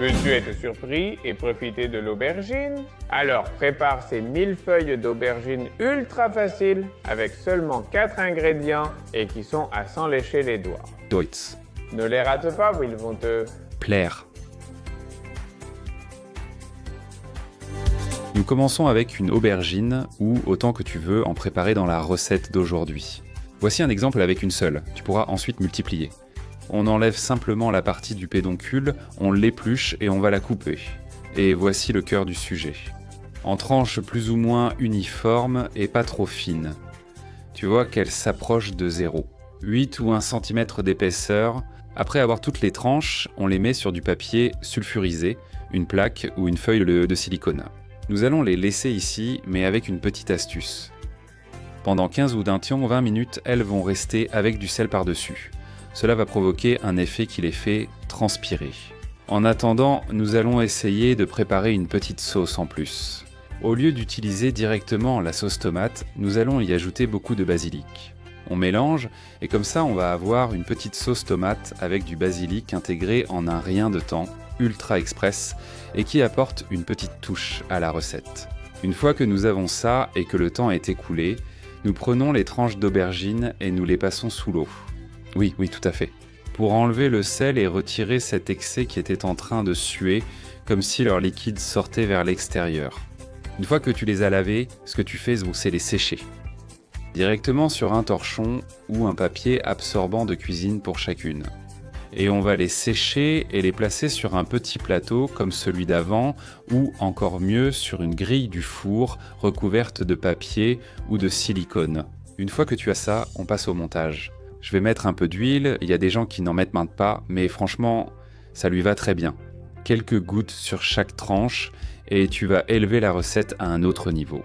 Veux-tu être surpris et profiter de l'aubergine? Alors prépare ces 1000 feuilles d'aubergine ultra faciles avec seulement 4 ingrédients et qui sont à s'en lécher les doigts. Deutz. Ne les rate pas ou ils vont te... Plaire. Nous commençons avec une aubergine ou autant que tu veux en préparer dans la recette d'aujourd'hui. Voici un exemple avec une seule, tu pourras ensuite multiplier. On enlève simplement la partie du pédoncule, on l'épluche et on va la couper. Et voici le cœur du sujet. En tranches plus ou moins uniformes et pas trop fines. Tu vois qu'elle s'approche de 0. 8 ou 1 cm d'épaisseur. Après avoir toutes les tranches, on les met sur du papier sulfurisé, une plaque ou une feuille de silicone. Nous allons les laisser ici, mais avec une petite astuce. Pendant 15 ou 20 minutes, elles vont rester avec du sel par-dessus. Cela va provoquer un effet qui les fait transpirer. En attendant, nous allons essayer de préparer une petite sauce en plus. Au lieu d'utiliser directement la sauce tomate, nous allons y ajouter beaucoup de basilic. On mélange, et comme ça on va avoir une petite sauce tomate avec du basilic intégré en un rien de temps, ultra express, et qui apporte une petite touche à la recette. Une fois que nous avons ça et que le temps est écoulé, nous prenons les tranches d'aubergine et nous les passons sous l'eau. Oui, tout à fait. Pour enlever le sel et retirer cet excès qui était en train de suer, comme si leur liquide sortait vers l'extérieur. Une fois que tu les as lavés, ce que tu fais, c'est les sécher. Directement sur un torchon ou un papier absorbant de cuisine pour chacune. Et on va les sécher et les placer sur un petit plateau comme celui d'avant ou encore mieux sur une grille du four recouverte de papier ou de silicone. Une fois que tu as ça, on passe au montage. Je vais mettre un peu d'huile, il y a des gens qui n'en mettent même pas, mais franchement, ça lui va très bien. Quelques gouttes sur chaque tranche et tu vas élever la recette à un autre niveau.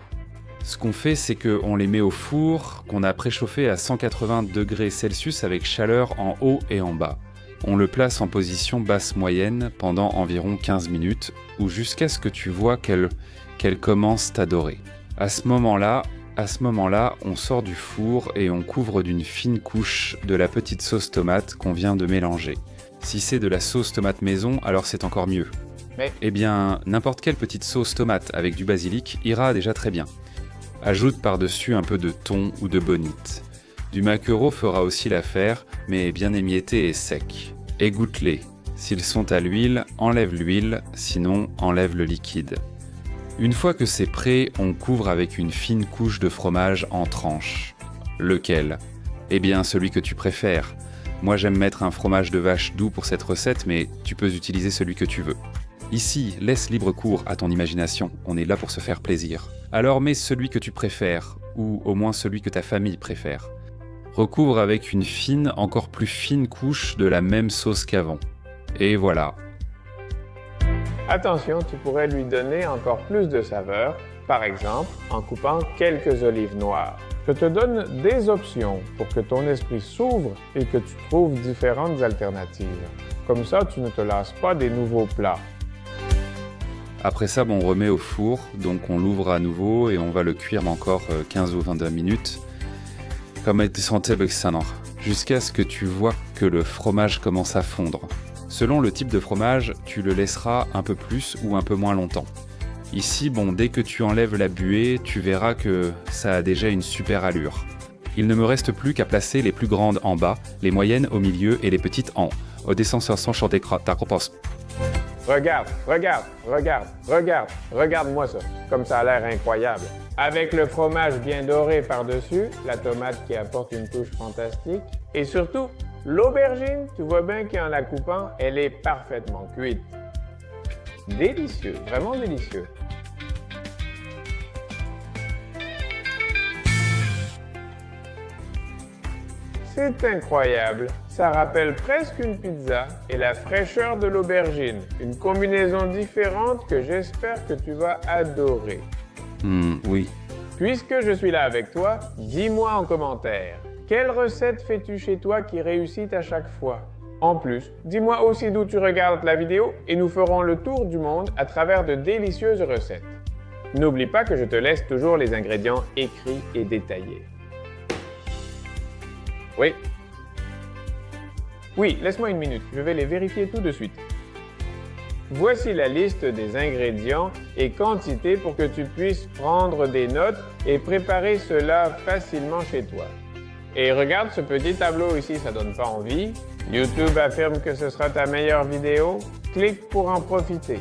Ce qu'on fait, c'est qu'on les met au four qu'on a préchauffé à 180 degrés Celsius avec chaleur en haut et en bas. On le place en position basse moyenne pendant environ 15 minutes ou jusqu'à ce que tu vois qu'elle commence à dorer. À ce moment-là, on sort du four et on couvre d'une fine couche de la petite sauce tomate qu'on vient de mélanger. Si c'est de la sauce tomate maison, alors c'est encore mieux. Mais... Eh bien, n'importe quelle petite sauce tomate avec du basilic ira déjà très bien. Ajoute par-dessus un peu de thon ou de bonite. Du maquereau fera aussi l'affaire, mais bien émietté et sec. Égoutte-les. S'ils sont à l'huile, enlève l'huile, sinon enlève le liquide. Une fois que c'est prêt, on couvre avec une fine couche de fromage en tranches. Lequel? Eh bien, celui que tu préfères. Moi, j'aime mettre un fromage de vache doux pour cette recette, mais tu peux utiliser celui que tu veux. Ici, laisse libre cours à ton imagination, on est là pour se faire plaisir. Alors mets celui que tu préfères, ou au moins celui que ta famille préfère. Recouvre avec une fine, encore plus fine couche de la même sauce qu'avant. Et voilà. Attention, tu pourrais lui donner encore plus de saveur, par exemple en coupant quelques olives noires. Je te donne des options pour que ton esprit s'ouvre et que tu trouves différentes alternatives. Comme ça, tu ne te lasses pas des nouveaux plats. Après ça, on remet au four, donc on l'ouvre à nouveau et on va le cuire encore 15 ou 22 minutes. Comme jusqu'à ce que tu vois que le fromage commence à fondre. Selon le type de fromage, tu le laisseras un peu plus ou un peu moins longtemps. Ici, dès que tu enlèves la buée, tu verras que ça a déjà une super allure. Il ne me reste plus qu'à placer les plus grandes en bas, les moyennes au milieu et les petites en haut. Au descenseur sans chanter ta propose. Regarde-moi ça, comme ça a l'air incroyable. Avec le fromage bien doré par-dessus, la tomate qui apporte une touche fantastique, et surtout, l'aubergine, tu vois bien qu'en la coupant, elle est parfaitement cuite. Délicieux, vraiment délicieux. C'est incroyable. Ça rappelle presque une pizza et la fraîcheur de l'aubergine. Une combinaison différente que j'espère que tu vas adorer. Oui. Puisque je suis là avec toi, dis-moi en commentaire, quelle recette fais-tu chez toi qui réussit à chaque fois? En plus, dis-moi aussi d'où tu regardes la vidéo et nous ferons le tour du monde à travers de délicieuses recettes. N'oublie pas que je te laisse toujours les ingrédients écrits et détaillés. Oui. Oui, laisse-moi une minute, je vais les vérifier tout de suite. Voici la liste des ingrédients et quantités pour que tu puisses prendre des notes et préparer cela facilement chez toi. Et regarde ce petit tableau ici, ça donne pas envie? YouTube affirme que ce sera ta meilleure vidéo? Clique pour en profiter.